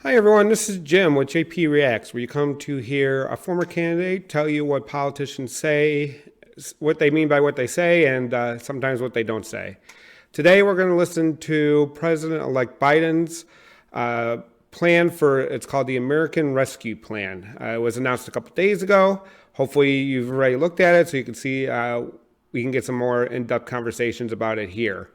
Hi everyone, this is Jim with JP Reacts, where you come to hear a former candidate tell you what politicians say, what they mean by what they say, and sometimes what they don't say. Today we're going to listen to President-elect Biden's plan for, it's called the American Rescue Plan. It was announced a couple days ago. Hopefully you've already looked at it so you can see we can get some more in-depth conversations about it here.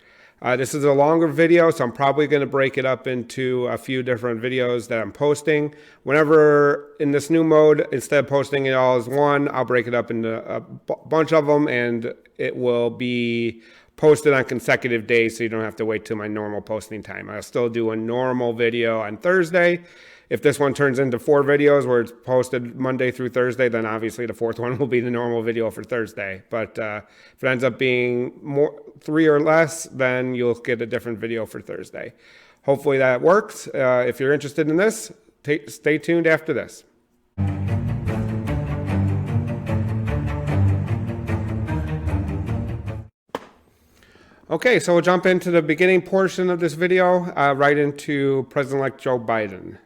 This is a longer video, so I'm probably going to break it up into a few different videos that I'm posting. Whenever in this new mode, instead of posting it all as one, I'll break it up into a bunch of them, and it will be posted on consecutive days, so you don't have to wait till my normal posting time. I'll still do a normal video on Thursday. If this one turns into 4 videos where it's posted Monday through Thursday, then obviously the 4th one will be the normal video for Thursday. But if it ends up being 3 or less, then you'll get a different video for Thursday. Hopefully that works. If you're interested in this, stay tuned after this. Okay, so we'll jump into the beginning portion of this video, right into President-elect Joe Biden.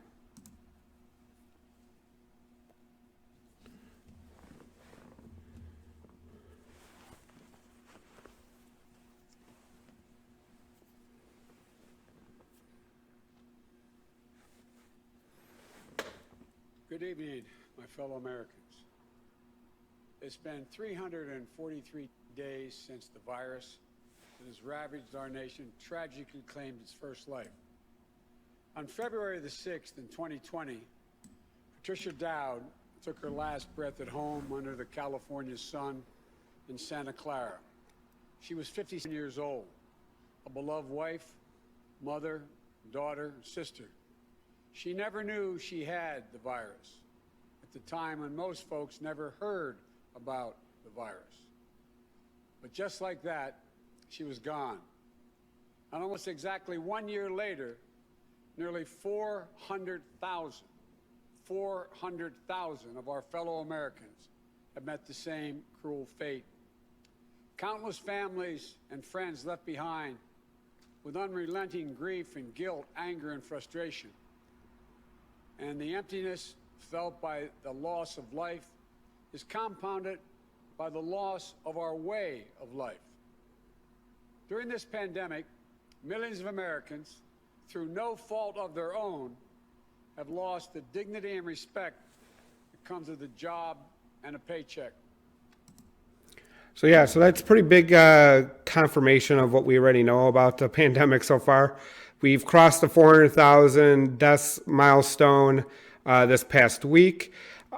Good evening, my fellow Americans. It's been 343 days since the virus that has ravaged our nation tragically claimed its first life. On February the 6th in 2020, Patricia Dowd took her last breath at home under the California sun in Santa Clara. She was 57 years old, a beloved wife, mother, daughter, sister. She never knew she had the virus at the time when most folks never heard about the virus. But just like that, she was gone. And almost exactly 1 year later, nearly 400,000 of our fellow Americans have met the same cruel fate. Countless families and friends left behind with unrelenting grief and guilt, anger and frustration. And the emptiness felt by the loss of life is compounded by the loss of our way of life. During this pandemic, millions of Americans, through no fault of their own, have lost the dignity and respect that comes with a job and a paycheck. So that's pretty big confirmation of what we already know about the pandemic so far. We've crossed the 400,000 deaths milestone this past week.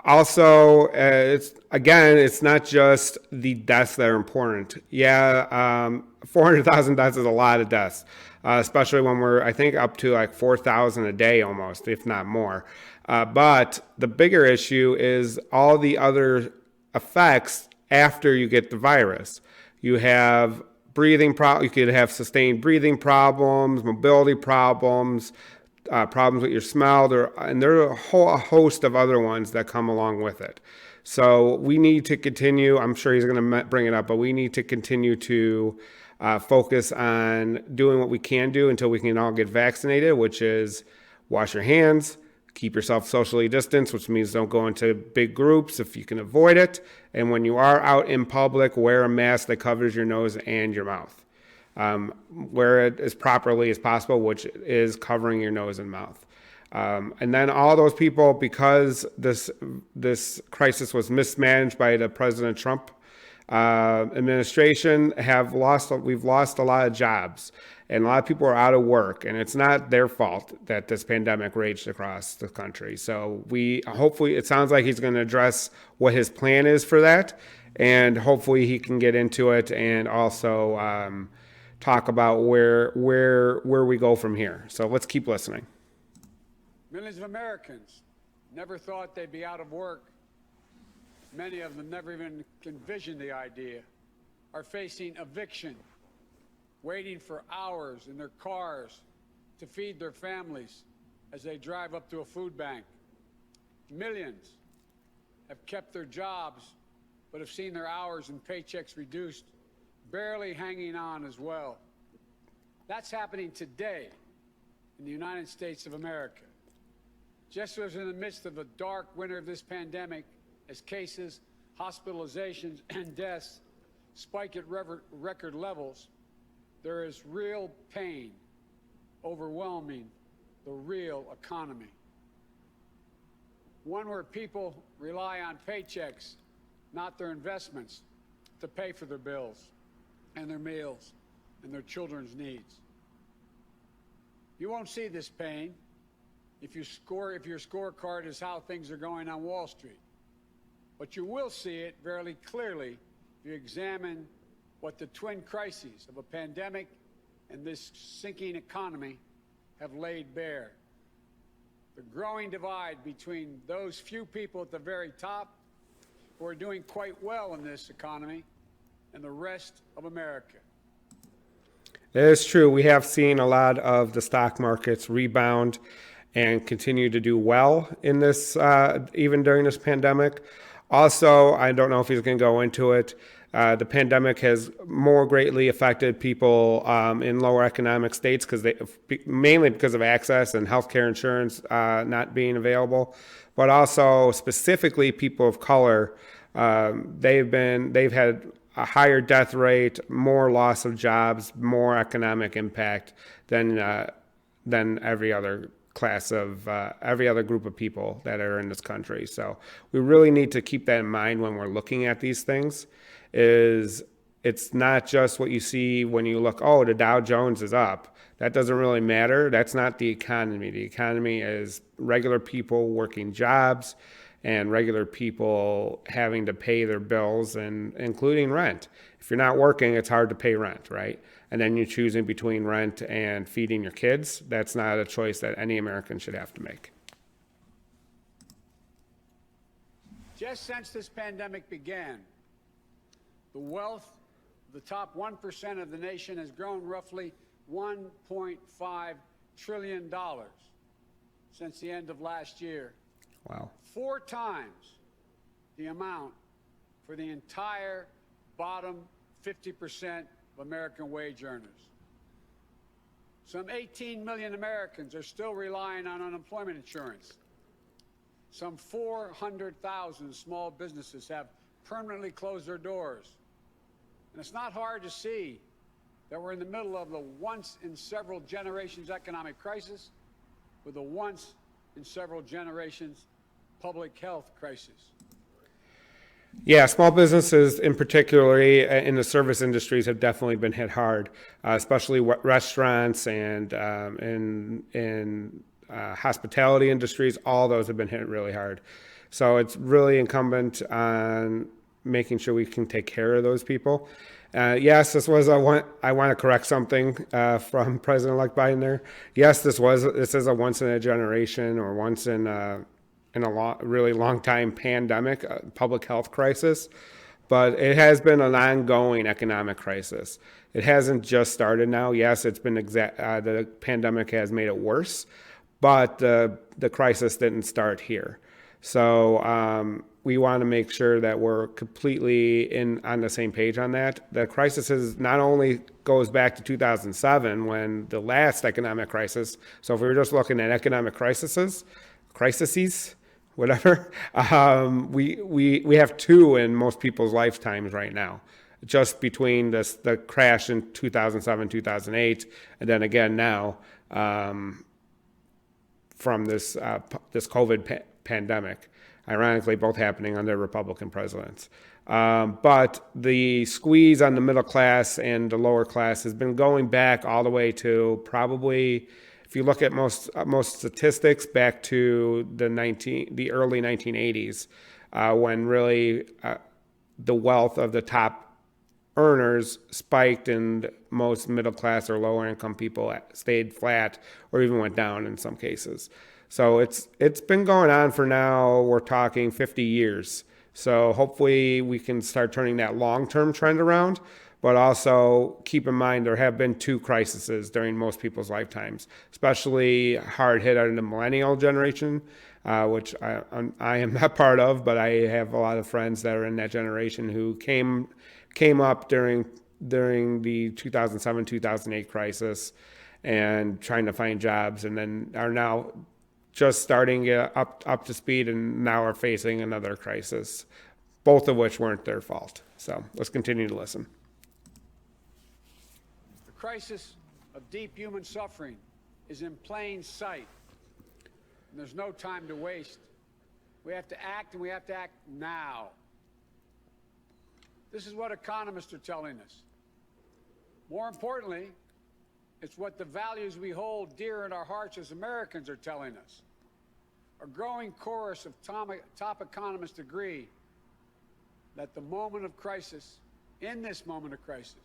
Also, it's not just the deaths that are important. 400,000 deaths is a lot of deaths, especially when we're, I think, up to like 4,000 a day almost, if not more. But the bigger issue is all the other effects after you get the virus. You have you could have sustained breathing problems, mobility problems, problems with your smell, and there are a host of other ones that come along with it. So we need to continue, I'm sure he's going to bring it up, but we need to continue to focus on doing what we can do until we can all get vaccinated, which is wash your hands, keep yourself socially distanced, which means don't go into big groups if you can avoid it. And when you are out in public, wear a mask that covers your nose and your mouth. Wear it as properly as possible, which is covering your nose and mouth. And then all those people, because this crisis was mismanaged by the President Trump administration, we've lost a lot of jobs. And a lot of people are out of work, and it's not their fault that this pandemic raged across the country. So hopefully, it sounds like he's going to address what his plan is for that, and hopefully he can get into it and also talk about where we go from here. So let's keep listening. Millions of Americans never thought they'd be out of work. Many of them never even envisioned the idea, are facing eviction, waiting for hours in their cars to feed their families as they drive up to a food bank. Millions have kept their jobs but have seen their hours and paychecks reduced, barely hanging on as well. That's happening today in the United States of America. Just as in the midst of the dark winter of this pandemic, as cases, hospitalizations, and deaths spike at record levels, there is real pain overwhelming the real economy. One where people rely on paychecks, not their investments, to pay for their bills and their meals and their children's needs. You won't see this pain if your scorecard is how things are going on Wall Street. But you will see it very clearly if you examine what the twin crises of a pandemic and this sinking economy have laid bare. The growing divide between those few people at the very top who are doing quite well in this economy and the rest of America. It is true. We have seen a lot of the stock markets rebound and continue to do well in this, even during this pandemic. Also, I don't know if he's going to go into it. The pandemic has more greatly affected people in lower economic states mainly because of access and healthcare insurance not being available, but also specifically people of color. They've had a higher death rate, more loss of jobs, more economic impact than every other every other group of people that are in this country. So we really need to keep that in mind when we're looking at these things. It's not just what you see when you look, oh, the Dow Jones is up. That doesn't really matter. That's not the economy. The economy is regular people working jobs and regular people having to pay their bills, and including rent. If you're not working, it's hard to pay rent, right? And then you're choosing between rent and feeding your kids. That's not a choice that any American should have to make. Just since this pandemic began, the wealth of the top 1% of the nation has grown roughly $1.5 trillion since the end of last year. Wow. 4 times the amount for the entire bottom 50% of American wage earners. Some 18 million Americans are still relying on unemployment insurance. Some 400,000 small businesses have permanently closed their doors. And it's not hard to see that we're in the middle of the once-in-several-generations economic crisis with a once-in-several-generations public health crisis. Yeah, small businesses in particularly in the service industries have definitely been hit hard, especially restaurants and in hospitality industries. All those have been hit really hard. So it's really incumbent on making sure we can take care of those people. Yes, I want to correct something from President-elect Biden there. Yes, this is a once in a generation or once in a really long time pandemic, public health crisis, but it has been an ongoing economic crisis. It hasn't just started now. Yes, it's been the pandemic has made it worse, but the crisis didn't start here. So we want to make sure that we're completely on the same page on that. The crisis not only goes back to 2007 when the last economic crisis. So if we were just looking at economic crises, whatever, we have 2 in most people's lifetimes right now, just between the crash in 2007, 2008, and then again now from this COVID pandemic. Ironically, both happening under Republican presidents. But the squeeze on the middle class and the lower class has been going back all the way to probably, if you look at most statistics, back to the early 1980s, when really the wealth of the top earners spiked and most middle class or lower income people stayed flat or even went down in some cases. So it's been going on for now, we're talking 50 years. So hopefully we can start turning that long-term trend around, but also keep in mind there have been 2 crises during most people's lifetimes, especially hard hit on the millennial generation, which I am not part of, but I have a lot of friends that are in that generation who came up during the 2007-2008 crisis and trying to find jobs, and then are now just starting to get up to speed and now are facing another crisis, both of which weren't their fault. So let's continue to listen. The crisis of deep human suffering is in plain sight, and there's no time to waste. We have to act, and we have to act now. This is what economists are telling us. More importantly, it's what the values we hold dear in our hearts as Americans are telling us. A growing chorus of top economists agree that in this moment of crisis,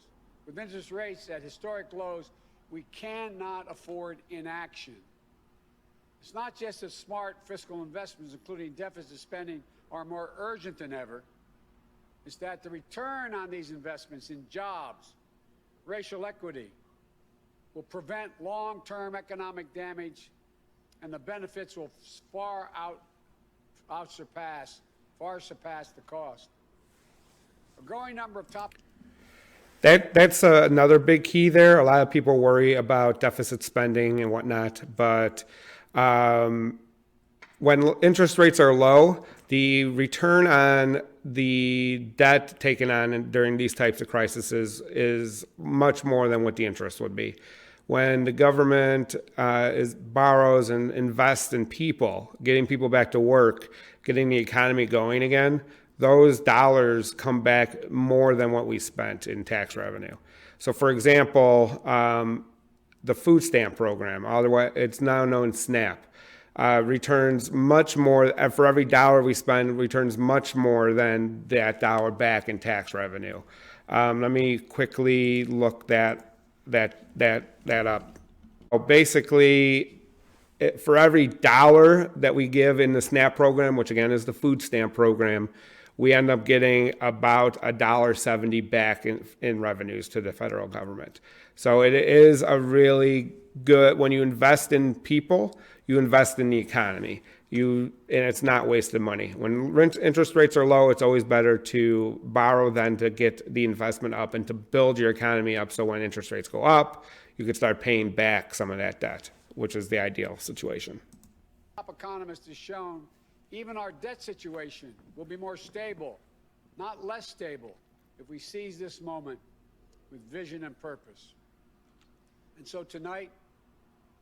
with interest rates at historic lows, we cannot afford inaction. It's not just that smart fiscal investments, including deficit spending, are more urgent than ever. It's that the return on these investments in jobs, racial equity, will prevent long-term economic damage, and the benefits will far surpass the cost. A growing number of top... That's another big key there. A lot of people worry about deficit spending and whatnot, but when interest rates are low, the return on the debt taken on during these types of crises is much more than what the interest would be. When the government borrows and invests in people, getting people back to work, getting the economy going again, those dollars come back more than what we spent in tax revenue. So for example, the food stamp program, otherwise it's now known as SNAP, returns much more, for every dollar we spend, returns much more than that dollar back in tax revenue. Let me quickly look that up. So basically, for every dollar that we give in the SNAP program, which again is the food stamp program, we end up getting about $1.70 back in revenues to the federal government. So it is a really good, when you invest in people, you invest in the economy. And it's not wasted money. When interest rates are low, it's always better to borrow than to get the investment up and to build your economy up so when interest rates go up, you can start paying back some of that debt, which is the ideal situation. Top economist has shown even our debt situation will be more stable, not less stable, if we seize this moment with vision and purpose. And so tonight,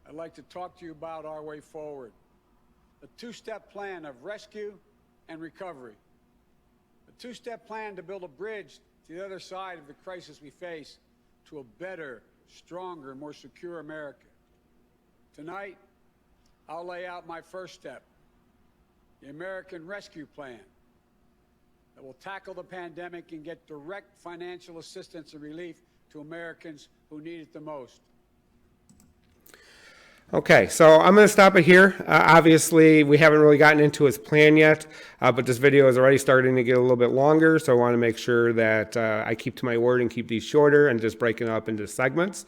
I'd like to talk to you about our way forward. A two-step plan of rescue and recovery. A two-step plan to build a bridge to the other side of the crisis we face to a better, stronger, more secure America. Tonight, I'll lay out my first step, the American Rescue Plan, that will tackle the pandemic and get direct financial assistance and relief to Americans who need it the most. Okay, so I'm going to stop it here. Obviously, we haven't really gotten into his plan yet, but this video is already starting to get a little bit longer, so I want to make sure that I keep to my word and keep these shorter and just break it up into segments.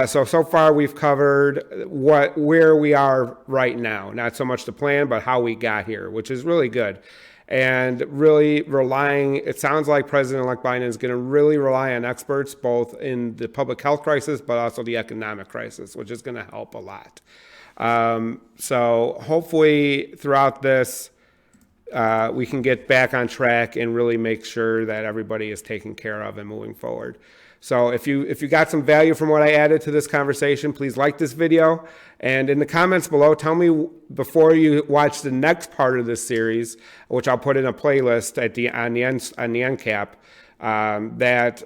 So far we've covered where we are right now, not so much the plan, but how we got here, which is really good. And really it sounds like President-elect Biden is going to really rely on experts, both in the public health crisis, but also the economic crisis, which is going to help a lot. So hopefully throughout this, we can get back on track and really make sure that everybody is taken care of and moving forward. So if you got some value from what I added to this conversation, please like this video. And in the comments below, tell me before you watch the next part of this series, which I'll put in a playlist on the end cap, that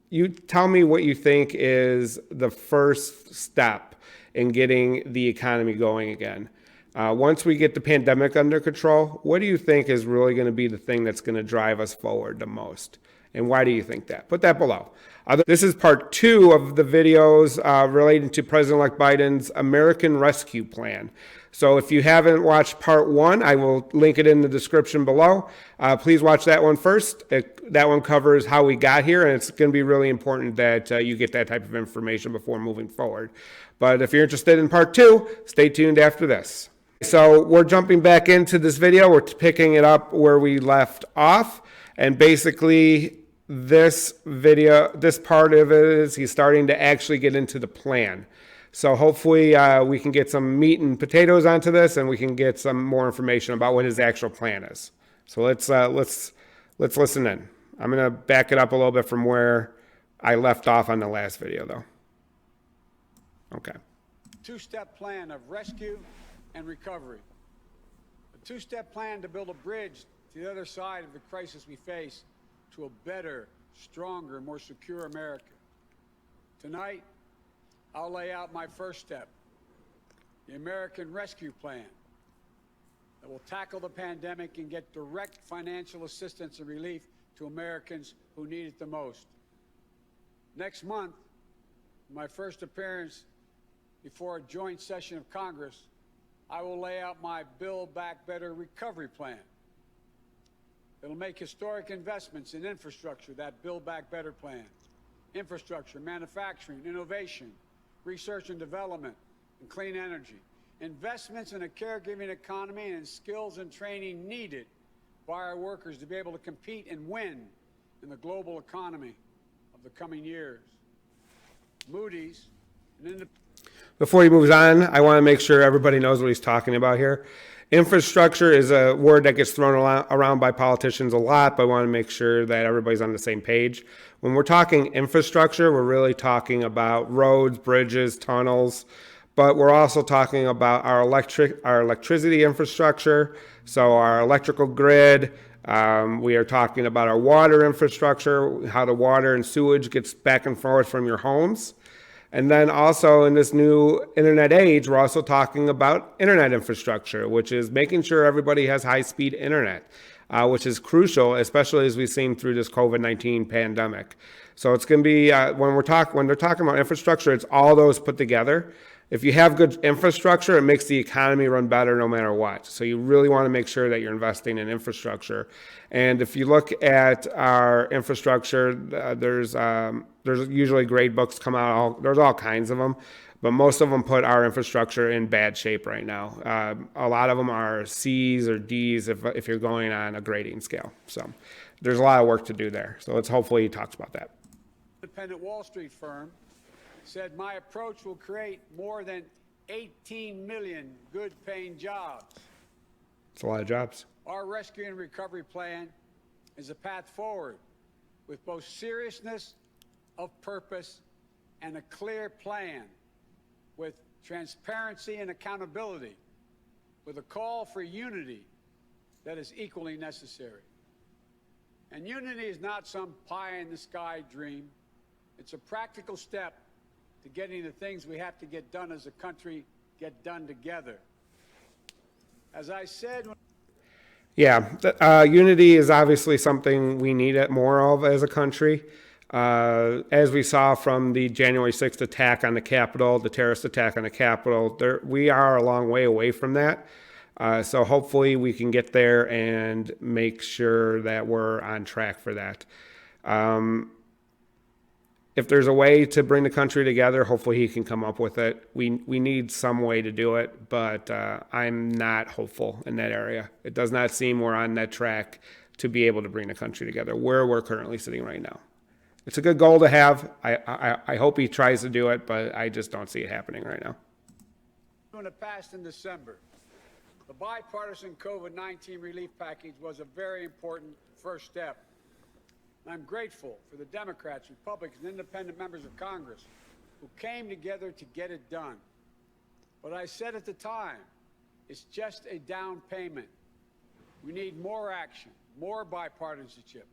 you tell me what you think is the first step in getting the economy going again. Once we get the pandemic under control, what do you think is really going to be the thing that's going to drive us forward the most? And why do you think that? Put that below. This is part 2 of the videos relating to President-elect Biden's American Rescue Plan. So if you haven't watched part 1, I will link it in the description below. Please watch that one first. That one covers how we got here, and it's going to be really important that you get that type of information before moving forward. But if you're interested in part 2, stay tuned after this. So we're jumping back into this video. We're picking it up where we left off. And basically, this part of it is he's starting to actually get into the plan. So hopefully we can get some meat and potatoes onto this, and we can get some more information about what his actual plan is. So let's listen in. I'm gonna back it up a little bit from where I left off on the last video, though. Okay. Two-step plan of rescue and recovery. A two-step plan to build a bridge to the other side of the crisis we face to a better, stronger, more secure America. Tonight, I'll lay out my first step, the American Rescue Plan, that will tackle the pandemic and get direct financial assistance and relief to Americans who need it the most. Next month, my first appearance before a joint session of Congress, I will lay out my Build Back Better recovery plan. It'll make historic investments in infrastructure, that Build Back Better plan. Infrastructure, manufacturing, innovation, research and development, and clean energy. Investments in a caregiving economy and in skills and training needed by our workers to be able to compete and win in the global economy of the coming years. Moody's, Before he moves on, I want to make sure everybody knows what he's talking about here. Infrastructure is a word that gets thrown around by politicians a lot, but I want to make sure that everybody's on the same page. When we're talking infrastructure, we're really talking about roads, bridges, tunnels, but we're also talking about our electricity infrastructure, so our electrical grid. We are talking about our water infrastructure, how the water and sewage gets back and forth from your homes. And then also in this new internet age, we're also talking about internet infrastructure, which is making sure everybody has high-speed internet, which is crucial, especially as we've seen through this COVID-19 pandemic. So it's going to be, when they're talking about infrastructure, it's all those put together. If you have good infrastructure, it makes the economy run better no matter what. So you really want to make sure that you're investing in infrastructure. And if you look at our infrastructure, there's usually grade books come out. There's all kinds of them, but most of them put our infrastructure in bad shape right now. A lot of them are C's or D's if you're going on a grading scale. So there's a lot of work to do there. So hopefully he talks about that. Independent Wall Street firm said my approach will create more than 18 million good-paying jobs. It's a lot of jobs. Our rescue and recovery plan is a path forward with both seriousness of purpose and a clear plan, with transparency and accountability, with a call for unity that is equally necessary. And unity is not some pie-in-the-sky dream. It's a practical step to getting the things we have to get done as a country get done together. As I said... Yeah, unity is obviously something we need more of as a country. As we saw from the January 6th attack on the Capitol, the terrorist attack on the Capitol, we are a long way away from that. So hopefully we can get there and make sure that we're on track for that. If there's a way to bring the country together, hopefully he can come up with it. We need some way to do it, but I'm not hopeful in that area. It does not seem we're on that track to be able to bring the country together where we're currently sitting right now. It's a good goal to have. I hope he tries to do it, but I just don't see it happening right now. When it passed in December, the bipartisan COVID-19 relief package was a very important first step. I'm grateful for the Democrats, Republicans, and independent members of Congress who came together to get it done. But I said at the time, it's just a down payment. We need more action, more bipartisanship,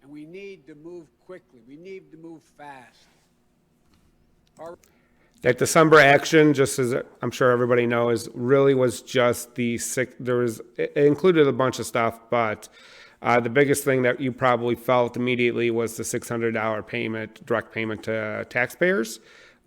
and we need to move quickly. We need to move fast. That December action, just as I'm sure everybody knows, really was just it included a bunch of stuff, but the biggest thing that you probably felt immediately was the $600 payment, direct payment to taxpayers.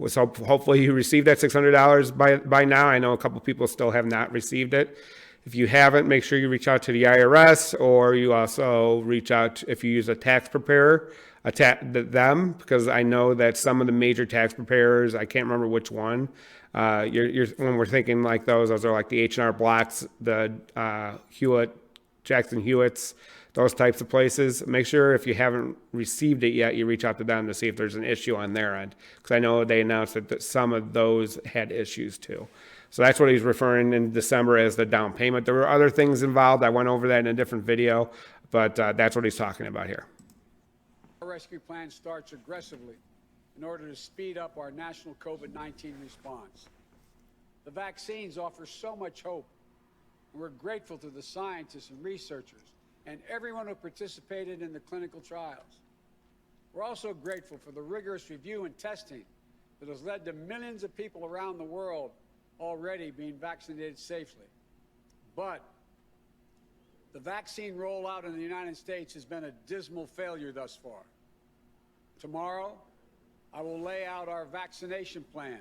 So hopefully you received that $600 by now. I know a couple people still have not received it. If you haven't, make sure you reach out to the IRS, or you also reach out if you use a tax preparer, them, because I know that some of the major tax preparers, I can't remember which one. When we're thinking like those are like the H&R Blocks, the Jackson Hewitts. those types of places. Make sure if you haven't received it yet, you reach out to them to see if there's an issue on their end. Because I know they announced that some of those had issues too. So that's what he's referring in December as the down payment. There were other things involved. I went over that in a different video, but that's what he's talking about here. Our rescue plan starts aggressively in order to speed up our national COVID-19 response. The vaccines offer so much hope, and we're grateful to the scientists and researchers and everyone who participated in the clinical trials. We're also grateful for the rigorous review and testing that has led to millions of people around the world already being vaccinated safely. But the vaccine rollout in the United States has been a dismal failure thus far. Tomorrow, I will lay out our vaccination plan.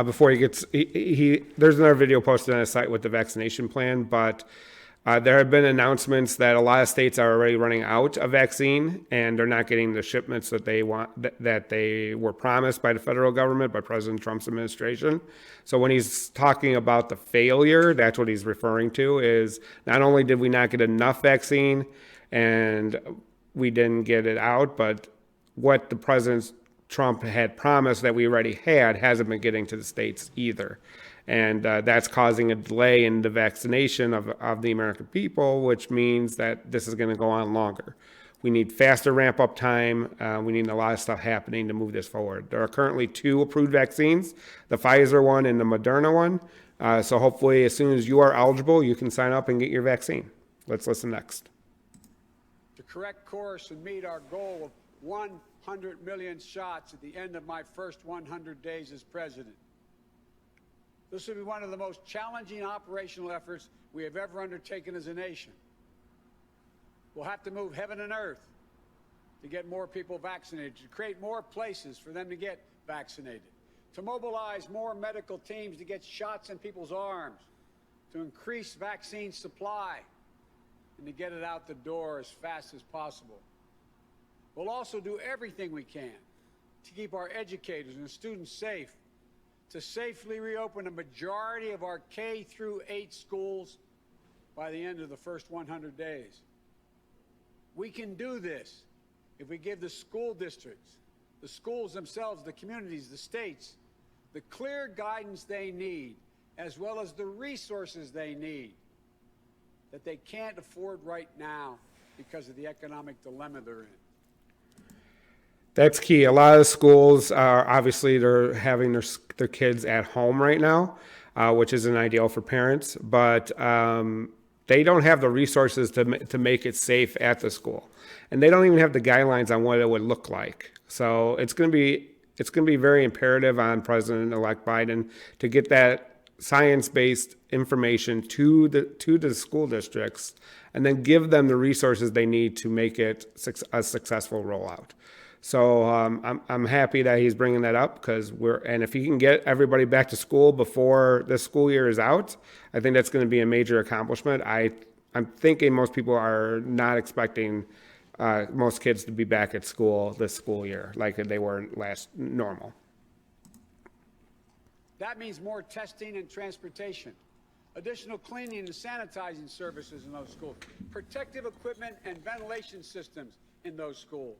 Before he gets, there's another video posted on his site with the vaccination plan, but there have been announcements that a lot of states are already running out of vaccine and they're not getting the shipments that they want, that they were promised by the federal government, by President Trump's administration. So when he's talking about the failure, that's what he's referring to, is not only did we not get enough vaccine and we didn't get it out, but what the President Trump had promised that we already had hasn't been getting to the states either. And that's causing a delay in the vaccination of the American people, which means that this is going to go on longer. We need faster ramp up time. We need a lot of stuff happening to move this forward. There are currently 2 approved vaccines, the Pfizer one and the Moderna one. So hopefully as soon as you are eligible, you can sign up and get your vaccine. Let's listen next. To correct course and meet our goal of 100 million shots at the end of my first 100 days as president. This will be one of the most challenging operational efforts we have ever undertaken as a nation. We'll have to move heaven and earth to get more people vaccinated, to create more places for them to get vaccinated, to mobilize more medical teams to get shots in people's arms, to increase vaccine supply, and to get it out the door as fast as possible. We'll also do everything we can to keep our educators and students safe, to safely reopen a majority of our K through 8 schools by the end of the first 100 days. We can do this if we give the school districts, the schools themselves, the communities, the states, the clear guidance they need, as well as the resources they need, that they can't afford right now because of the economic dilemma they're in. That's key. A lot of schools are obviously they're having their kids at home right now, which isn't ideal for parents, but they don't have the resources to make it safe at the school. And they don't even have the guidelines on what it would look like. So it's going to be very imperative on President-elect Biden to get that science-based information to the school districts and then give them the resources they need to make it a successful rollout. So I'm happy that he's bringing that up and if he can get everybody back to school before the school year is out, I think that's going to be a major accomplishment. I'm thinking most people are not expecting most kids to be back at school this school year like they were normal. That means more testing and transportation, additional cleaning and sanitizing services in those schools, protective equipment and ventilation systems in those schools.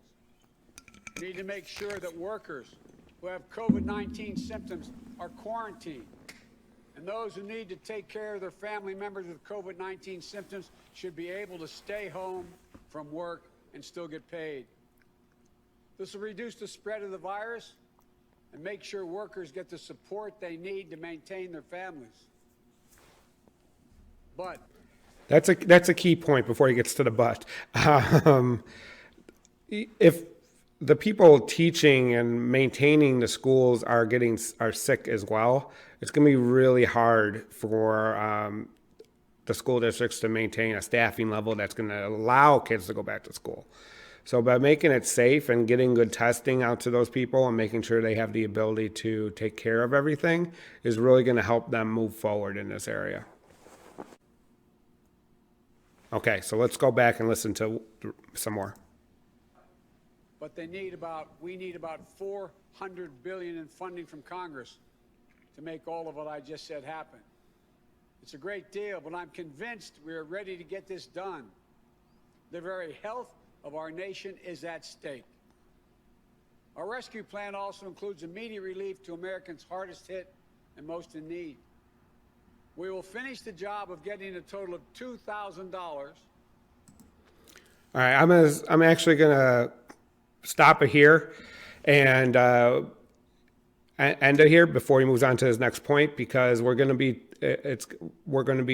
We need to make sure that workers who have COVID-19 symptoms are quarantined, and those who need to take care of their family members with COVID-19 symptoms should be able to stay home from work and still get paid. This will reduce the spread of the virus and make sure workers get the support they need to maintain their families. But that's a key point before he gets to the but. If the people teaching and maintaining the schools are sick as well, it's going to be really hard for the school districts to maintain a staffing level that's going to allow kids to go back to school. So by making it safe and getting good testing out to those people and making sure they have the ability to take care of everything is really going to help them move forward in this area. Okay, so let's go back and listen to some more. But we need about $400 billion in funding from Congress to make all of what I just said happen. It's a great deal, but I'm convinced we are ready to get this done. The very health of our nation is at stake. Our rescue plan also includes immediate relief to Americans hardest hit and most in need. We will finish the job of getting a total of $2,000. All right, I'm actually gonna stop it here and end it here before he moves on to his next point, because we're gonna be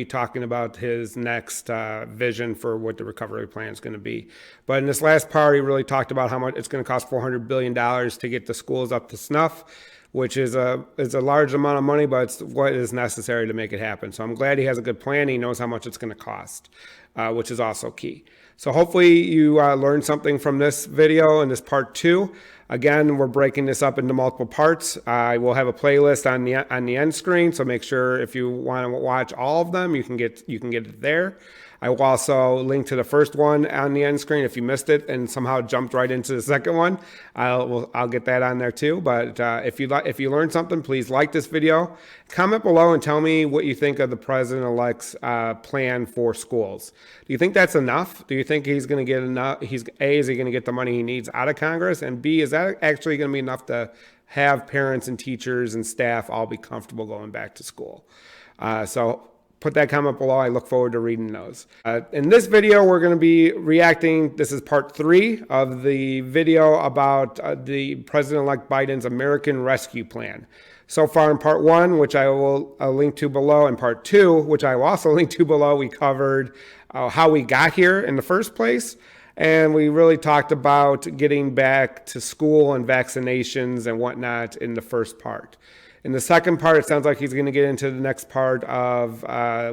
talking about his next vision for what the recovery plan is going to be. But in this last part, he really talked about how much it's going to cost $400 billion to get the schools up to snuff, which is a large amount of money, but it's what is necessary to make it happen. So I'm glad he has a good plan. He knows how much it's going to cost, which is also key. So hopefully you learned something from this video in this part 2. Again, we're breaking this up into multiple parts. I will have a playlist on the end screen, so make sure if you want to watch all of them, you can get it there. I will also link to the first one on the end screen if you missed it and somehow jumped right into the second one. I'll get that on there too. But if you learned something, please like this video, comment below, and tell me what you think of the president-elect's plan for schools. Do you think that's enough? Do you think he's going to get enough? Is he going to get the money he needs out of Congress? And B, is that actually going to be enough to have parents and teachers and staff all be comfortable going back to school? So put that comment below. I look forward to reading those. In this video, we're going to be reacting. This is part 3 of the video about the President-elect Biden's American Rescue Plan. So far in part 1, which I will link to below, and part 2, which I will also link to below, we covered how we got here in the first place. And we really talked about getting back to school and vaccinations and whatnot in the first part. In the second part, it sounds like he's going to get into the next part of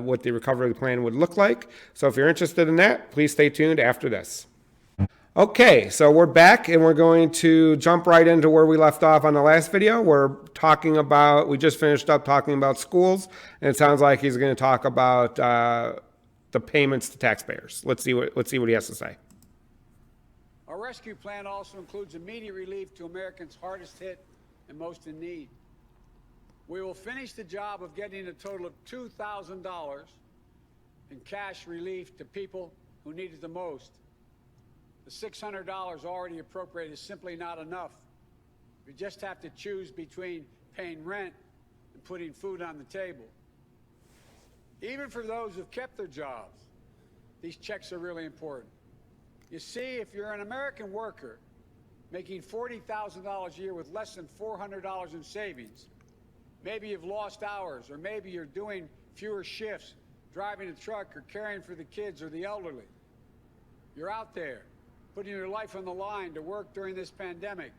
what the recovery plan would look like. So if you're interested in that, please stay tuned after this. Okay, so we're back and we're going to jump right into where we left off on the last video. We just finished up talking about schools, and it sounds like he's going to talk about the payments to taxpayers. Let's see what he has to say. Our rescue plan also includes immediate relief to Americans hardest hit and most in need. We will finish the job of getting a total of $2,000 in cash relief to people who need it the most. The $600 already appropriated is simply not enough. We just have to choose between paying rent and putting food on the table. Even for those who've kept their jobs, these checks are really important. You see, if you're an American worker making $40,000 a year with less than $400 in savings, maybe you've lost hours, or maybe you're doing fewer shifts, driving a truck or caring for the kids or the elderly. You're out there putting your life on the line to work during this pandemic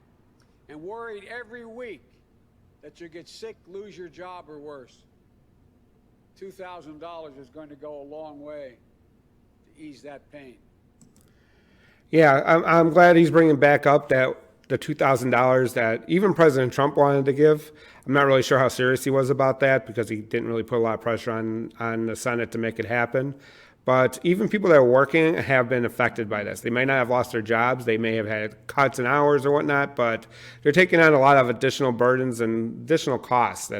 and worried every week that you'll get sick, lose your job, or worse. $2,000 is going to go a long way to ease that pain. Yeah, I'm glad he's bringing back up the $2,000 that even President Trump wanted to give. I'm not really sure how serious he was about that because he didn't really put a lot of pressure on the Senate to make it happen. But even people that are working have been affected by this. They may not have lost their jobs. They may have had cuts in hours or whatnot, but they're taking on a lot of additional burdens and additional costs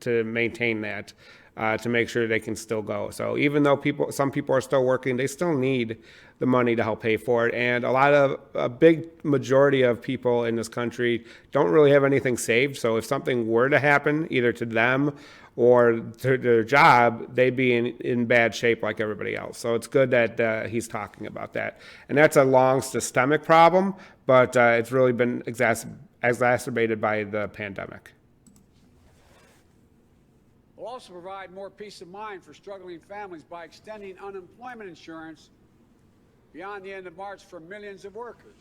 to maintain that. To make sure they can still go. So even though some people are still working, they still need the money to help pay for it. And a big majority of people in this country don't really have anything saved. So if something were to happen, either to them or to their job, they'd be in bad shape like everybody else. So it's good that he's talking about that. And that's a long systemic problem, but it's really been exacerbated by the pandemic. We'll also provide more peace of mind for struggling families by extending unemployment insurance beyond the end of March for millions of workers.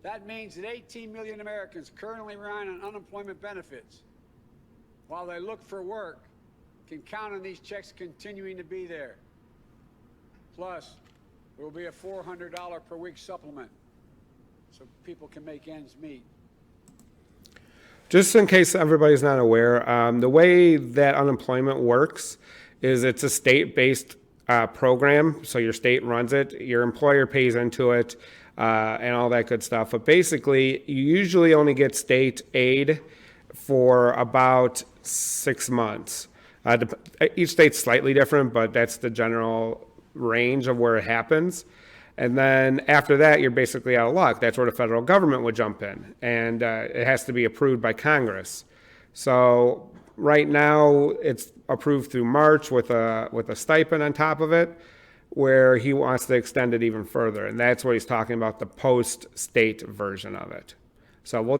That means that 18 million Americans currently relying on unemployment benefits, while they look for work, can count on these checks continuing to be there. Plus, there will be a $400 per week supplement so people can make ends meet. Just in case everybody's not aware, the way that unemployment works is it's a state-based program. So your state runs it, your employer pays into it, and all that good stuff. But basically, you usually only get state aid for about 6 months. Each state's slightly different, but that's the general range of where it happens. And then after that, you're basically out of luck. That's where the federal government would jump in, and it has to be approved by Congress. So right now, it's approved through March with a stipend on top of it, where he wants to extend it even further, and that's what he's talking about, the post-state version of it. So we'll.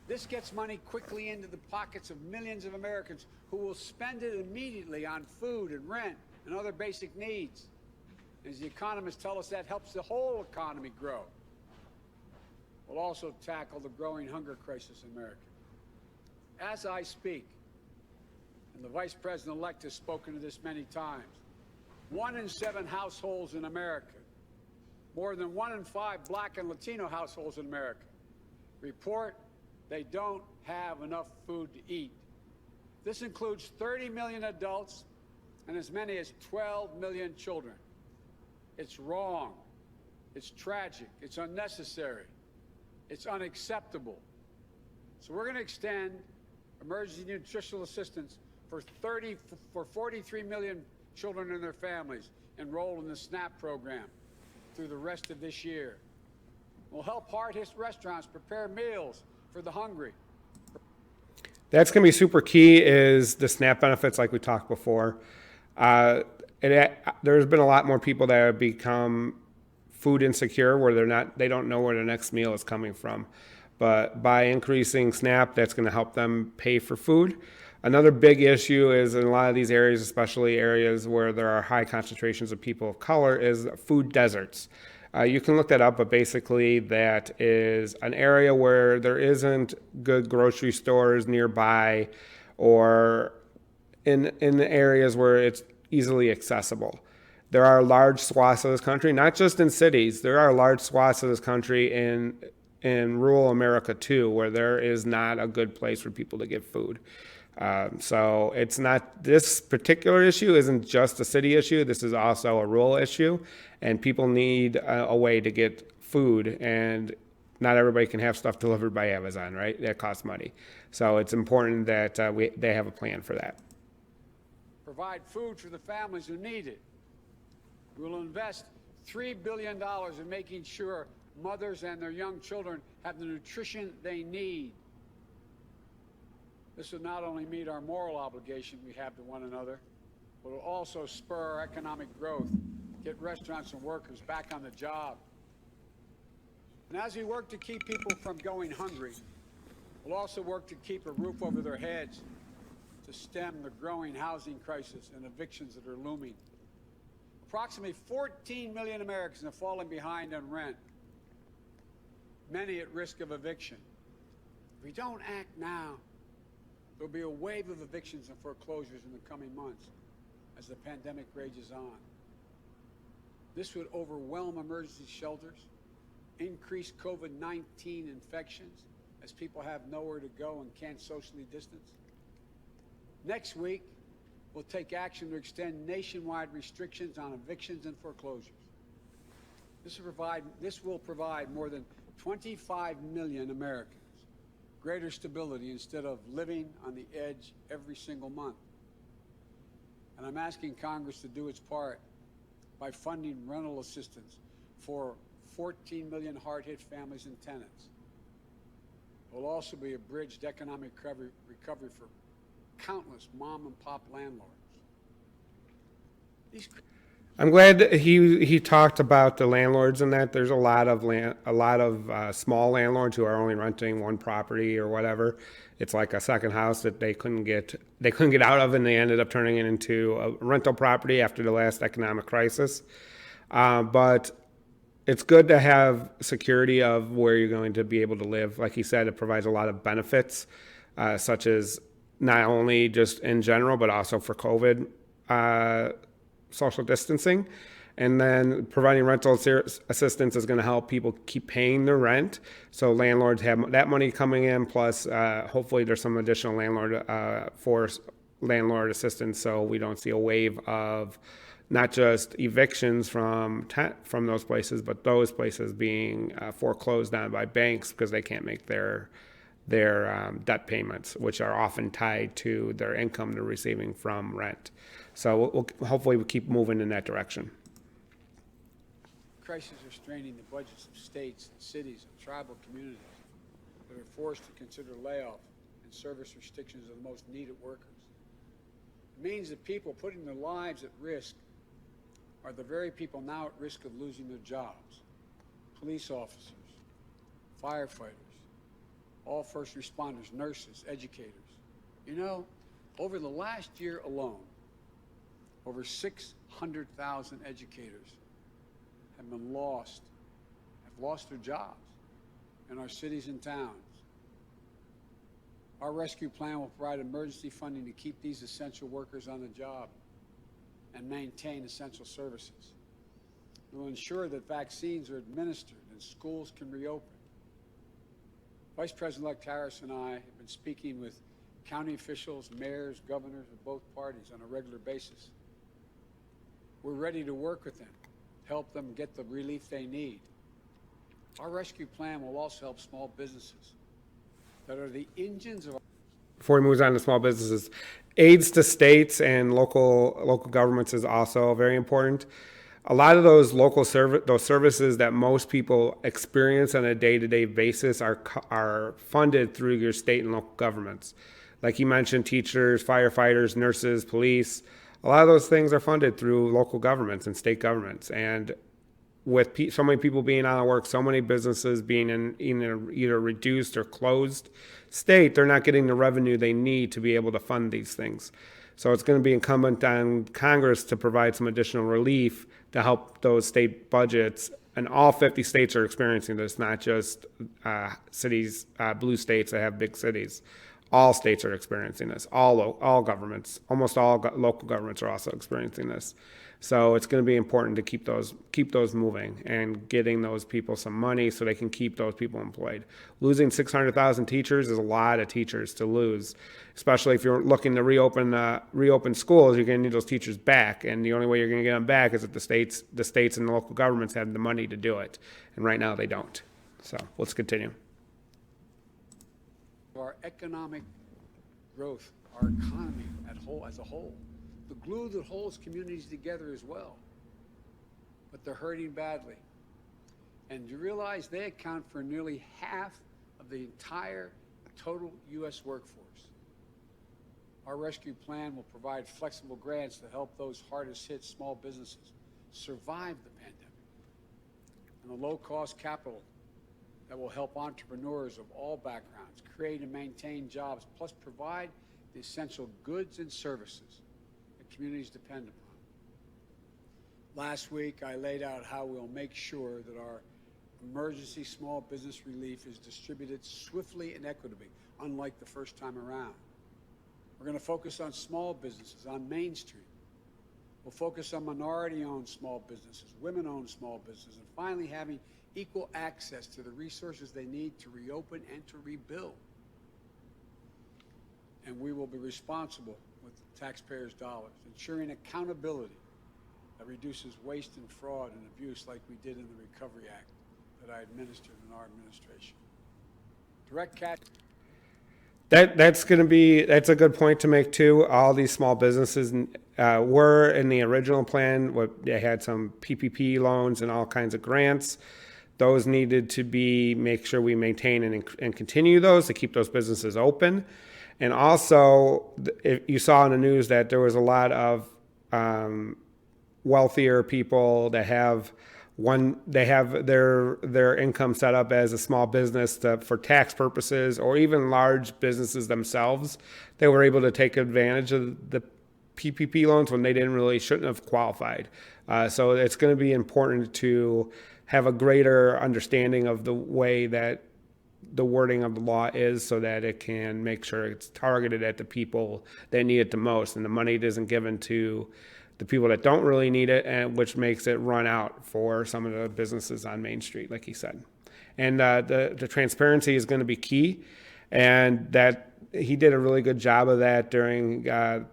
This gets money quickly into the pockets of millions of Americans who will spend it immediately on food and rent and other basic needs. As the economists tell us, that helps the whole economy grow. We'll also tackle the growing hunger crisis in America. As I speak, and the Vice President-elect has spoken to this many times, 1 in 7 households in America, more than 1 in 5 Black and Latino households in America, report they don't have enough food to eat. This includes 30 million adults and as many as 12 million children. It's wrong. It's tragic. It's unnecessary. It's unacceptable. So we're going to extend emergency nutritional assistance for 43 million children and their families enrolled in the SNAP program through the rest of this year. We'll help hard-hit restaurants prepare meals for the hungry. That's going to be super key is the SNAP benefits like we talked before. There's been a lot more people that have become food insecure where they don't know where their next meal is coming from. But by increasing SNAP, that's going to help them pay for food. Another big issue is in a lot of these areas, especially areas where there are high concentrations of people of color, is food deserts. You can look that up, but basically that is an area where there isn't good grocery stores nearby or in the areas where it's easily accessible. There are large swaths of this country, not just in cities, there are large swaths of this country in rural America too, where there is not a good place for people to get food. So it's not, this particular issue isn't just a city issue, this is also a rural issue, and people need a way to get food, and not everybody can have stuff delivered by Amazon, right? That costs money. So it's important that they have a plan for that. Provide food for the families who need it. We will invest $3 billion in making sure mothers and their young children have the nutrition they need. This will not only meet our moral obligation we have to one another, but will also spur our economic growth, get restaurants and workers back on the job. And as we work to keep people from going hungry, we'll also work to keep a roof over their heads, to stem the growing housing crisis and evictions that are looming. Approximately 14 million Americans have fallen behind on rent, many at risk of eviction. If we don't act now, there'll be a wave of evictions and foreclosures in the coming months as the pandemic rages on. This would overwhelm emergency shelters, increase COVID-19 infections as people have nowhere to go and can't socially distance. Next week, we'll take action to extend nationwide restrictions on evictions and foreclosures. This will provide more than 25 million Americans greater stability instead of living on the edge every single month. And I'm asking Congress to do its part by funding rental assistance for 14 million hard-hit families and tenants. It will also be a bridge to economic recovery for countless mom-and-pop landlords. I'm glad he talked about the landlords and that there's a lot of small landlords who are only renting one property or whatever. It's like a second house that they couldn't get out of, and they ended up turning it into a rental property after the last economic crisis. But it's good to have security of where you're going to be able to live. Like he said, it provides a lot of benefits, such as not only just in general, but also for COVID social distancing. And then providing rental assistance is going to help people keep paying their rent. So landlords have that money coming in, plus hopefully there's some additional landlord assistance, so we don't see a wave of not just evictions from those places, but those places being foreclosed on by banks because they can't make their debt payments, which are often tied to their income they're receiving from rent. So hopefully we'll keep moving in that direction. Crises are straining the budgets of states and cities and tribal communities that are forced to consider layoff and service restrictions of the most needed workers. It means that people putting their lives at risk are the very people now at risk of losing their jobs. Police officers, firefighters, all first responders, nurses, educators. You know, over the last year alone, over 600,000 educators have lost their jobs in our cities and towns. Our rescue plan will provide emergency funding to keep these essential workers on the job and maintain essential services. It will ensure that vaccines are administered and schools can reopen. Vice President-elect Harris and I have been speaking with county officials, mayors, governors of both parties on a regular basis. We're ready to work with them, help them get the relief they need. Our rescue plan will also help small businesses that are the engines of. Before we move on to small businesses, aids to states and local governments is also very important. A lot of those those services that most people experience on a day-to-day basis are funded through your state and local governments. Like you mentioned, teachers, firefighters, nurses, police. A lot of those things are funded through local governments and state governments. And with so many people being out of work, so many businesses being in either reduced or closed state, they're not getting the revenue they need to be able to fund these things. So it's going to be incumbent on Congress to provide some additional relief to help those state budgets. And all 50 states are experiencing this, not just cities, blue states that have big cities. All states are experiencing this. All governments, almost all local governments are also experiencing this. So it's going to be important to keep those moving and getting those people some money so they can keep those people employed. Losing 600,000 teachers is a lot of teachers to lose, especially if you're looking to reopen schools. You're going to need those teachers back, and the only way you're going to get them back is if the states and the local governments have the money to do it, and right now they don't. So let's continue. Our economic growth, our economy as a whole, the glue that holds communities together as well. But they're hurting badly. And you realize they account for nearly half of the entire total U.S. workforce. Our rescue plan will provide flexible grants to help those hardest hit small businesses survive the pandemic. And the low-cost capital that will help entrepreneurs of all backgrounds create and maintain jobs, plus provide the essential goods and services that communities depend upon. Last week, I laid out how we'll make sure that our emergency small business relief is distributed swiftly and equitably, unlike the first time around. We're going to focus on small businesses on Main Street. We'll focus on minority-owned small businesses, women-owned small businesses, and finally having equal access to the resources they need to reopen and to rebuild. And we will be responsible with taxpayers' dollars, ensuring accountability that reduces waste and fraud and abuse like we did in the Recovery Act that I administered in our administration. Direct cash. That's a good point to make too. All these small businesses were in the original plan. They had some PPP loans and all kinds of grants. Those needed to make sure we maintain and continue those to keep those businesses open. And also, you saw in the news that there was a lot of wealthier people that have their income set up as a small business for tax purposes, or even large businesses themselves. They were able to take advantage of the PPP loans when they shouldn't have qualified. So it's going to be important to have a greater understanding of the way that the wording of the law is, so that it can make sure it's targeted at the people that need it the most, and the money isn't given to the people that don't really need it, and which makes it run out for some of the businesses on Main Street, like he said. And the transparency is going to be key, and that he did a really good job of that during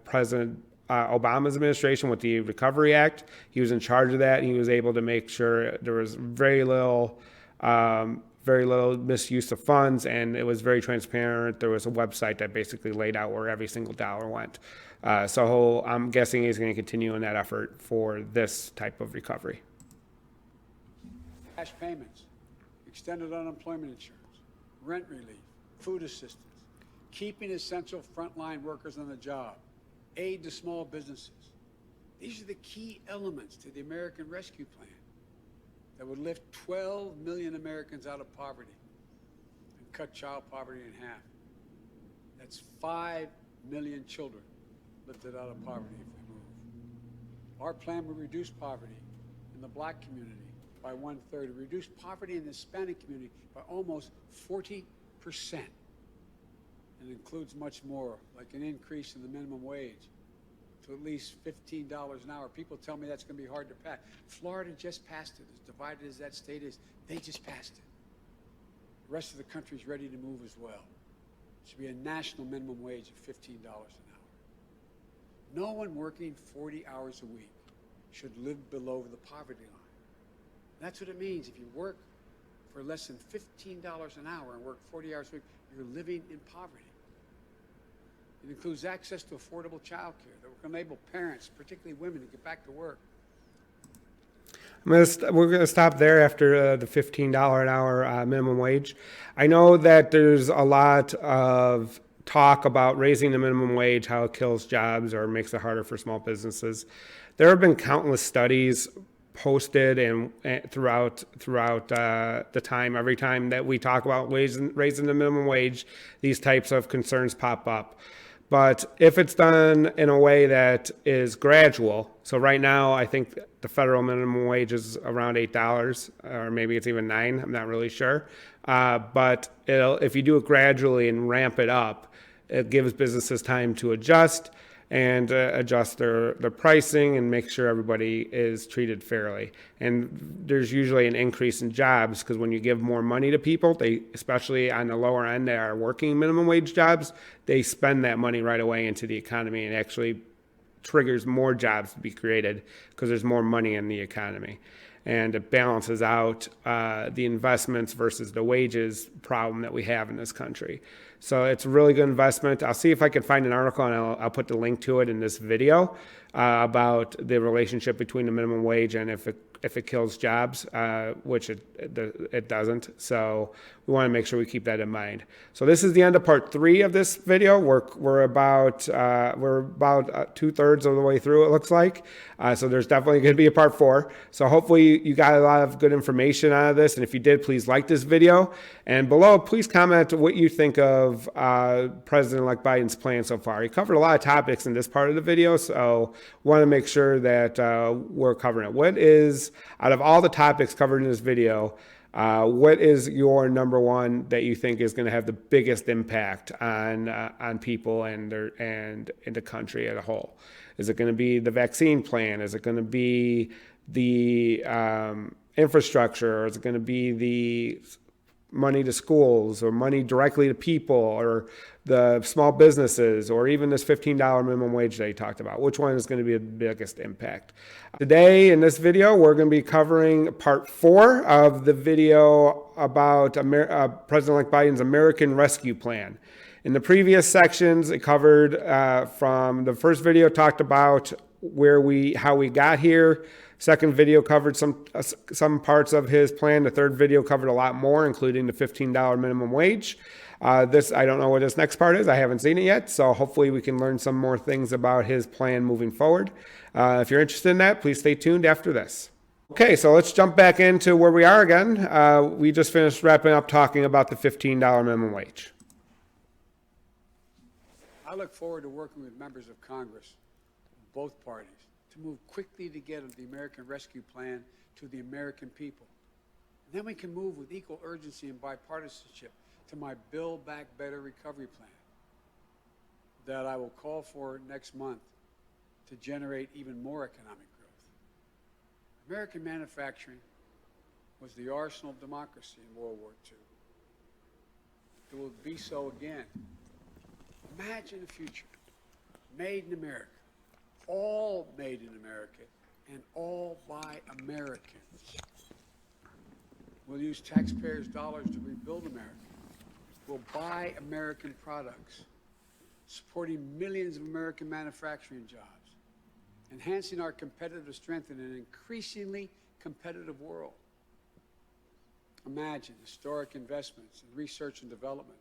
President Obama's administration with the Recovery Act. He was in charge of that, and he was able to make sure there was very little very little misuse of funds, and it was very transparent. There was a website that basically laid out where every single dollar went. So I'm guessing he's going to continue in that effort for this type of recovery. Cash payments, extended unemployment insurance, rent relief, food assistance, keeping essential frontline workers on the job, aid to small businesses. These are the key elements to the American Rescue Plan that would lift 12 million Americans out of poverty and cut child poverty in half. That's 5 million children lifted out of poverty if we move. Our plan would reduce poverty in the Black community by 1/3, reduce poverty in the Hispanic community by almost 40%. And includes much more, like an increase in the minimum wage to at least $15 an hour. People tell me that's going to be hard to pass. Florida just passed it. As divided as that state is, they just passed it. The rest of the country is ready to move as well. It should be a national minimum wage of $15 an hour. No one working 40 hours a week should live below the poverty line. That's what it means. If you work for less than $15 an hour and work 40 hours a week, you're living in poverty. It includes access to affordable child care that will enable parents, particularly women, to get back to work. We're going to stop there after the $15 an hour minimum wage. I know that there's a lot of talk about raising the minimum wage, how it kills jobs or makes it harder for small businesses. There have been countless studies posted and throughout the time. Every time that we talk about raising the minimum wage, these types of concerns pop up. But if it's done in a way that is gradual, so right now I think the federal minimum wage is around $8, or maybe it's even $9. I'm not really sure. But if you do it gradually and ramp it up, it gives businesses time to adjust and adjust their pricing and make sure everybody is treated fairly. And there's usually an increase in jobs because when you give more money to people, they, especially on the lower end that are working minimum wage jobs, they spend that money right away into the economy and actually triggers more jobs to be created because there's more money in the economy. And it balances out the investments versus the wages problem that we have in this country. So it's a really good investment. I'll see if I can find an article, and I'll put the link to it in this video about the relationship between the minimum wage and if it kills jobs, which it doesn't. So we want to make sure we keep that in mind. So this is the end of part 3 of this video. We're about 2/3 of the way through, it looks like. So there's definitely going to be a part 4. So hopefully you got a lot of good information out of this. And if you did, please like this video. And below, please comment what you think of President-elect Biden's plan so far. He covered a lot of topics in this part of the video, so want to make sure that we're covering it. What is, out of all the topics covered in this video, what is your number one that you think is going to have the biggest impact on people and the country as a whole? Is it going to be the vaccine plan? Is it going to be the infrastructure? Or is it going to be the money to schools or money directly to people or the small businesses or even this $15 minimum wage that you talked about? Which one is going to be the biggest impact? Today in this video, we're going to be covering part 4 of the video about President-elect Biden's American Rescue Plan. In the previous sections, it covered from the first video talked about how we got here. Second video covered some parts of his plan. The third video covered a lot more, including the $15 minimum wage. I don't know what this next part is. I haven't seen it yet, so hopefully we can learn some more things about his plan moving forward. If you're interested in that, please stay tuned after this. Okay, so let's jump back into where we are again. We just finished wrapping up talking about the $15 minimum wage. I look forward to working with members of Congress, both parties, to move quickly to get the American Rescue Plan to the American people. And then we can move with equal urgency and bipartisanship to my Build Back Better recovery plan that I will call for next month to generate even more economic growth. American manufacturing was the arsenal of democracy in World War II. It will be so again. Imagine a future made in America, all made in America, and all by Americans. We'll use taxpayers' dollars to rebuild America. We'll buy American products, supporting millions of American manufacturing jobs, enhancing our competitive strength in an increasingly competitive world. Imagine historic investments in research and development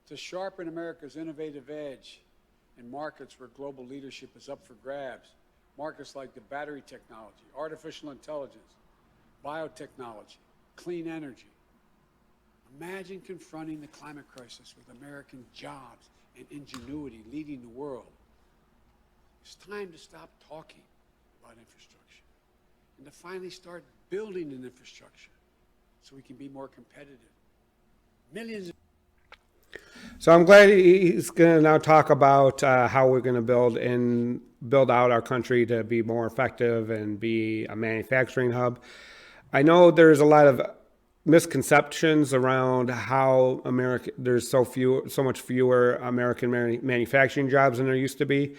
to sharpen America's innovative edge in markets where global leadership is up for grabs. Markets like the battery technology, artificial intelligence, biotechnology, clean energy. Imagine confronting the climate crisis with American jobs and ingenuity leading the world. It's time to stop talking about infrastructure and to finally start building an infrastructure so we can be more competitive. Millions of So I'm glad he's going to now talk about how we're going to build out our country to be more effective and be a manufacturing hub. I know there's a lot of misconceptions around how there's so much fewer American manufacturing jobs than there used to be.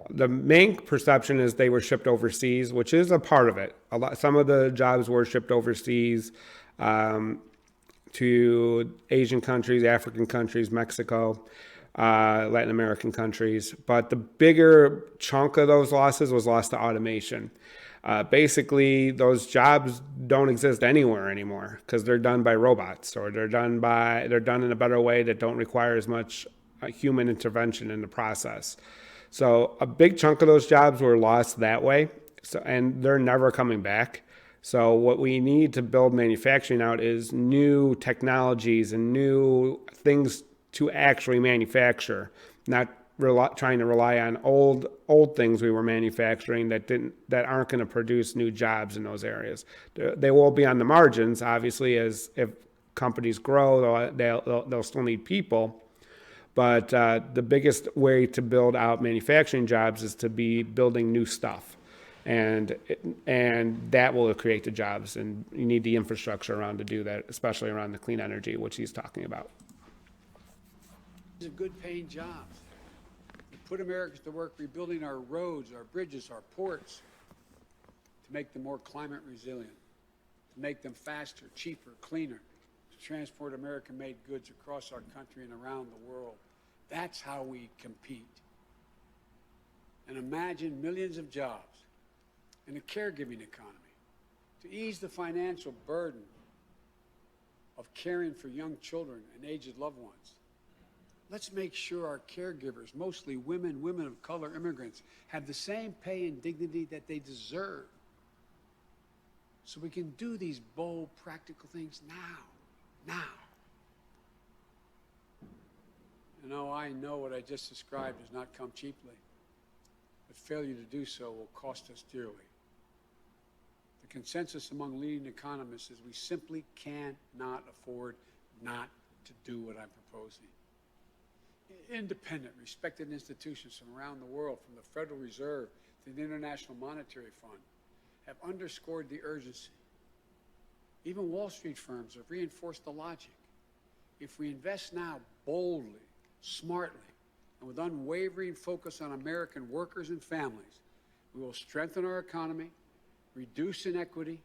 The main perception is they were shipped overseas, which is a part of it. Some of the jobs were shipped overseas. To Asian countries, African countries, Mexico, Latin American countries. But the bigger chunk of those losses was lost to automation. Basically, those jobs don't exist anywhere anymore because they're done by robots, or they're done in a better way that don't require as much human intervention in the process. So a big chunk of those jobs were lost that way, and they're never coming back. So what we need to build manufacturing out is new technologies and new things to actually manufacture, not trying to rely on old things we were manufacturing that aren't going to produce new jobs in those areas. They will be on the margins, obviously, as if companies grow, they'll still need people. But the biggest way to build out manufacturing jobs is to be building new stuff. And that will create the jobs, and you need the infrastructure around to do that, especially around the clean energy, which he's talking about. These are good-paying jobs. We put Americans to work rebuilding our roads, our bridges, our ports, to make them more climate resilient, to make them faster, cheaper, cleaner, to transport American-made goods across our country and around the world. That's how we compete. And imagine millions of jobs in the caregiving economy to ease the financial burden of caring for young children and aged loved ones. Let's make sure our caregivers, mostly women of color, immigrants, have the same pay and dignity that they deserve. So we can do these bold, practical things now. I know what I just described does not come cheaply, but failure to do so will cost us dearly. The consensus among leading economists is we simply cannot afford not to do what I'm proposing. Independent, respected institutions from around the world, from the Federal Reserve to the International Monetary Fund, have underscored the urgency. Even Wall Street firms have reinforced the logic. If we invest now boldly, smartly, and with unwavering focus on American workers and families, we will strengthen our economy, reduce inequity,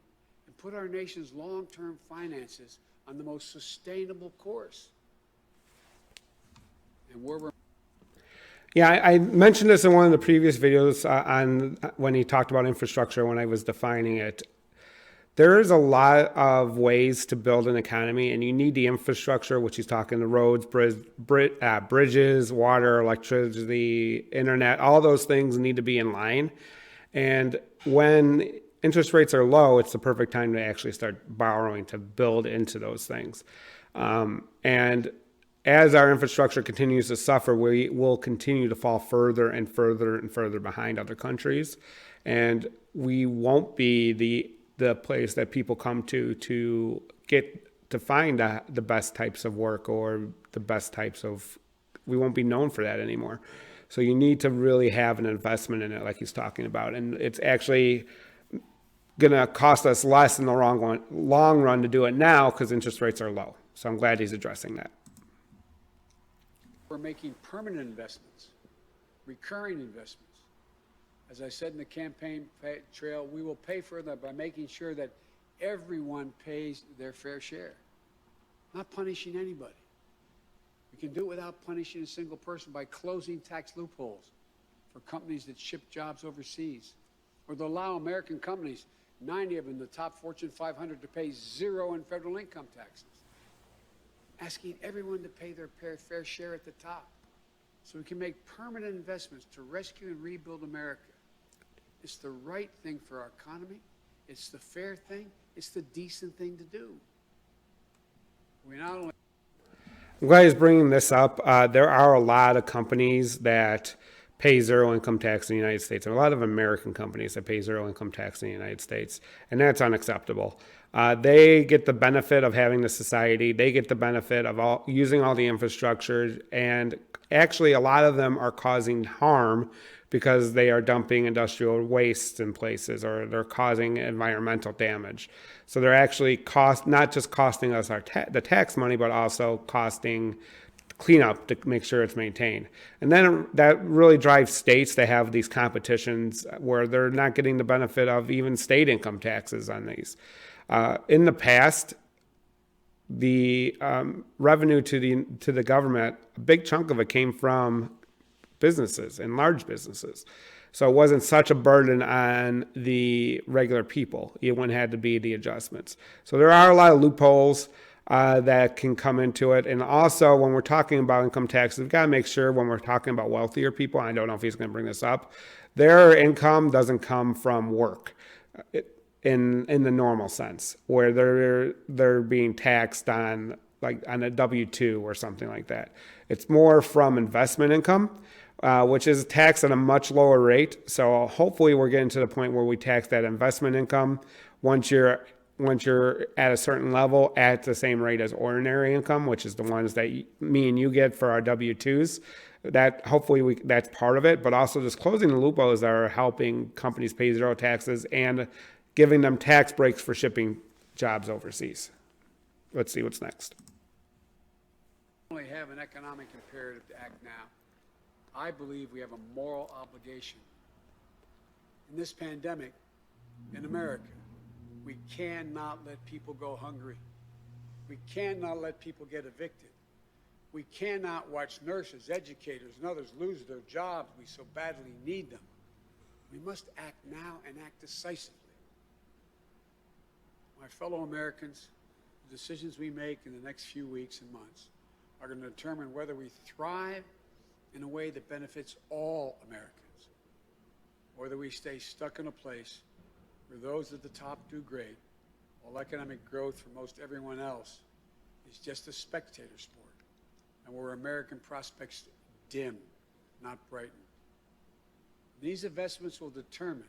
and put our nation's long-term finances on the most sustainable course. And I mentioned this in one of the previous videos on when he talked about infrastructure when I was defining it. There is a lot of ways to build an economy, and you need the infrastructure, which he's talking the roads, bridges, water, electricity, internet. All those things need to be in line. And when interest rates are low, it's the perfect time to actually start borrowing to build into those things. And as our infrastructure continues to suffer, we will continue to fall further and further and further behind other countries. And we won't be the place that people come to get to find the best types of work or the best types of, we won't be known for that anymore. So you need to really have an investment in it like he's talking about. And it's actually going to cost us less in the long run to do it now because interest rates are low. So I'm glad he's addressing that. We're making permanent investments, recurring investments. As I said in the campaign trail, we will pay for them by making sure that everyone pays their fair share, not punishing anybody. We can do it without punishing a single person by closing tax loopholes for companies that ship jobs overseas, or to allow American companies, 90 of them, the top Fortune 500, to pay zero in federal income taxes, asking everyone to pay their fair share at the top so we can make permanent investments to rescue and rebuild America. It's the right thing for our economy. It's the fair thing. It's the decent thing to do. We not only I'm glad he's bringing this up. There are a lot of companies that pay zero income tax in the United States, and a lot of American companies that pay zero income tax in the United States, and that's unacceptable. They get the benefit of having the society. They get the benefit of using all the infrastructure, and actually a lot of them are causing harm because they are dumping industrial waste in places, or they're causing environmental damage. So they're actually not just costing us the tax money, but also costing cleanup to make sure it's maintained. And then that really drives states to have these competitions where they're not getting the benefit of even state income taxes on these. In the past, the revenue to the government, a big chunk of it came from businesses and large businesses. So it wasn't such a burden on the regular people. One had to be the adjustments. So there are a lot of loopholes that can come into it. And also, when we're talking about income taxes, we've got to make sure when we're talking about wealthier people, I don't know if he's going to bring this up, their income doesn't come from work in the normal sense, where they're being taxed on a W-2 or something like that. It's more from investment income, which is taxed at a much lower rate. So hopefully we're getting to the point where we tax that investment income once you're at a certain level at the same rate as ordinary income, which is the ones that me and you get for our W-2s. That hopefully that's part of it, but also just closing the loopholes that are helping companies pay zero taxes and giving them tax breaks for shipping jobs overseas. Let's see what's next. We only have an economic imperative to act now. I believe we have a moral obligation. In this pandemic, in America, we cannot let people go hungry. We cannot let people get evicted. We cannot watch nurses, educators, and others lose their jobs. We so badly need them. We must act now and act decisively. My fellow Americans, the decisions we make in the next few weeks and months are going to determine whether we thrive in a way that benefits all Americans, or whether we stay stuck in a place where those at the top do great, while economic growth for most everyone else is just a spectator sport, and where American prospects dim, not brighten. These investments will determine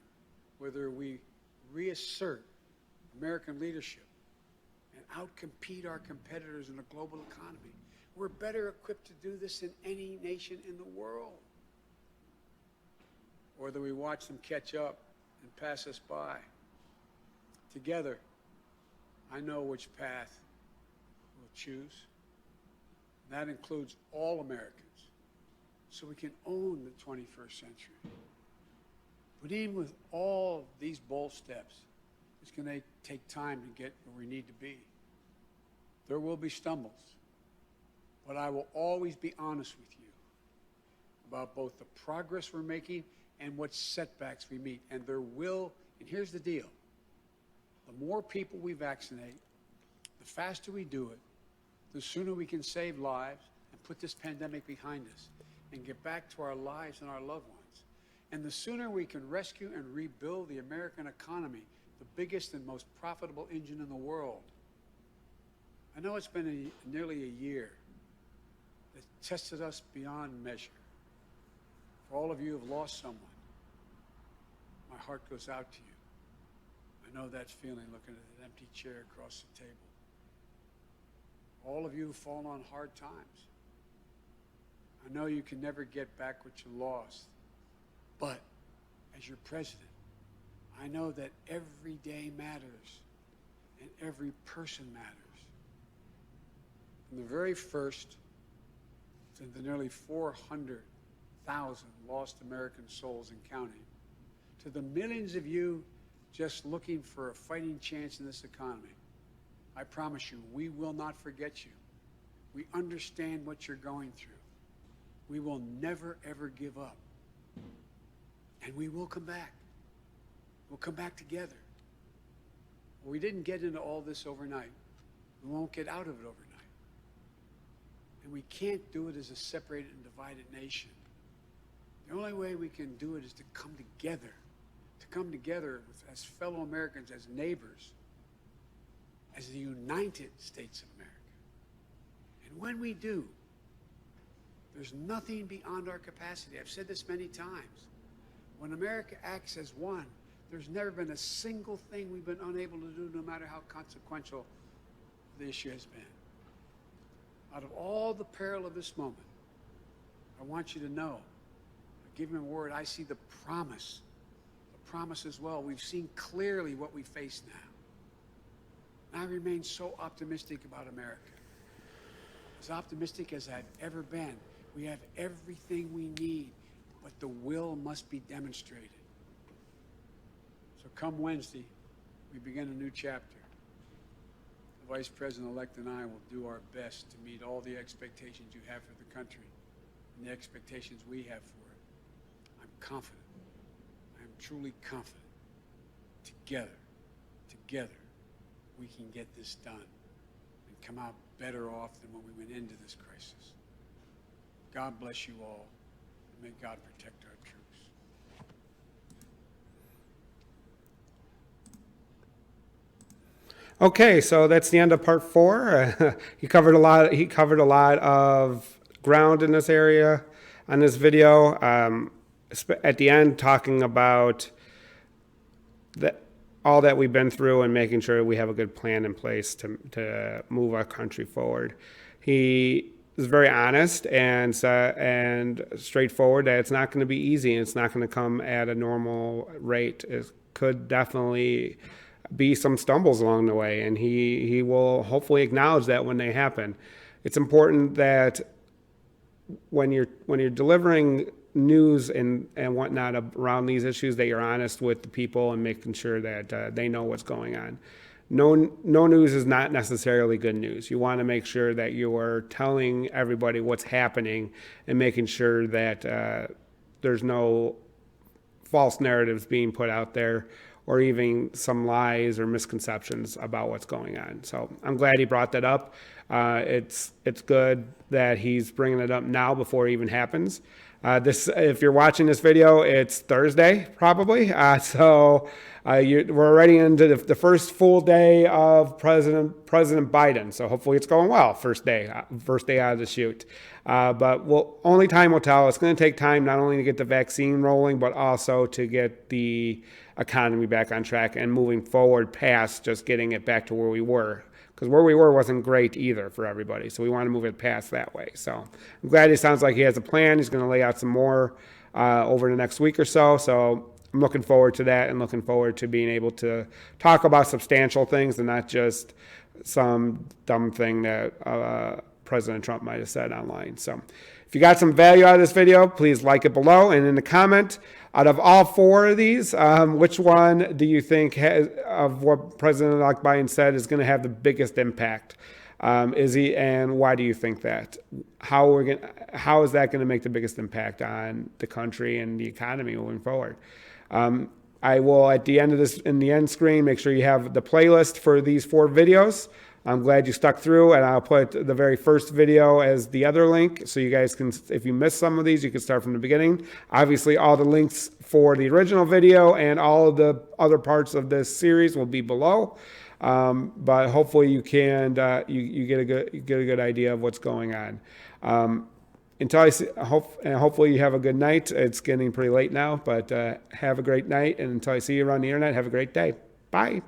whether we reassert American leadership and outcompete our competitors in a global economy. We're better equipped to do this than any nation in the world. Or whether we watch them catch up and pass us by. Together, I know which path we'll choose. And that includes all Americans, so we can own the 21st century. But even with all these bold steps, it's going to take time to get where we need to be. There will be stumbles, but I will always be honest with you about both the progress we're making and what setbacks we meet. And here's the deal, the more people we vaccinate, the faster we do it, the sooner we can save lives and put this pandemic behind us and get back to our lives and our loved ones. And the sooner we can rescue and rebuild the American economy, the biggest and most profitable engine in the world. I know it's been nearly a year that tested us beyond measure. For all of you who have lost someone, my heart goes out to you. I know that feeling looking at an empty chair across the table. All of you who've fallen on hard times. I know you can never get back what you lost, but as your president, I know that every day matters and every person matters. From the very first to the nearly 400,000 lost American souls and counting, to the millions of you just looking for a fighting chance in this economy, I promise you, we will not forget you. We understand what you're going through. We will never, ever give up. And we will come back. We'll come back together. We didn't get into all this overnight. We won't get out of it overnight. And we can't do it as a separated and divided nation. The only way we can do it is to come together as fellow Americans, as neighbors, as the United States of America. And when we do, there's nothing beyond our capacity. I've said this many times. When America acts as one, there's never been a single thing we've been unable to do, no matter how consequential the issue has been. Out of all the peril of this moment, I want you to know, I give him a word, I see the promise as well. We've seen clearly what we face now. And I remain so optimistic about America. As optimistic as I've ever been. We have everything we need, but the will must be demonstrated. So come Wednesday, we begin a new chapter. The Vice President-elect and I will do our best to meet all the expectations you have for the country and the expectations we have for it. I'm confident. I am truly confident. Together, we can get this done and come out better off than when we went into this crisis. God bless you all, and may God protect our troops. Okay, so that's the end of part 4. He covered a lot. He covered a lot of ground in this area on this video. At the end, talking about all that we've been through and making sure we have a good plan in place to move our country forward. He is very honest and straightforward that it's not going to be easy and it's not going to come at a normal rate. It could definitely be some stumbles along the way, and he will hopefully acknowledge that when they happen. It's important that when you're delivering news and whatnot around these issues, that you're honest with the people and making sure that they know what's going on. No news is not necessarily good news. You want to make sure that you are telling everybody what's happening and making sure that there's no false narratives being put out there or even some lies or misconceptions about what's going on. So I'm glad he brought that up. It's good that he's bringing it up now before it even happens. If you're watching this video, it's Thursday probably. We're already into the first full day of President Biden. So hopefully it's going well. First day out of the chute. But only time will tell. It's going to take time not only to get the vaccine rolling, but also to get the economy back on track and moving forward past just getting it back to where we were. Because where we were wasn't great either for everybody. So we want to move it past that way. So I'm glad it sounds like he has a plan. He's going to lay out some more over the next week or so. So I'm looking forward to that and looking forward to being able to talk about substantial things and not just some dumb thing that President Trump might have said online. So if you got some value out of this video, please like it below. And in the comment, out of all 4 of these, which one do you think of what President-elect Biden said is going to have the biggest impact? And why do you think that? How is that going to make the biggest impact on the country and the economy moving forward? I will, at the end of this, in the end screen, make sure you have the playlist for these 4 videos. I'm glad you stuck through, and I'll put the very first video as the other link, so you guys can, if you missed some of these, you can start from the beginning. Obviously, all the links for the original video and all of the other parts of this series will be below. But hopefully you can you get a good idea of what's going on. Until I see, hopefully you have a good night. It's getting pretty late now, but have a great night. And until I see you around the internet, have a great day. Bye.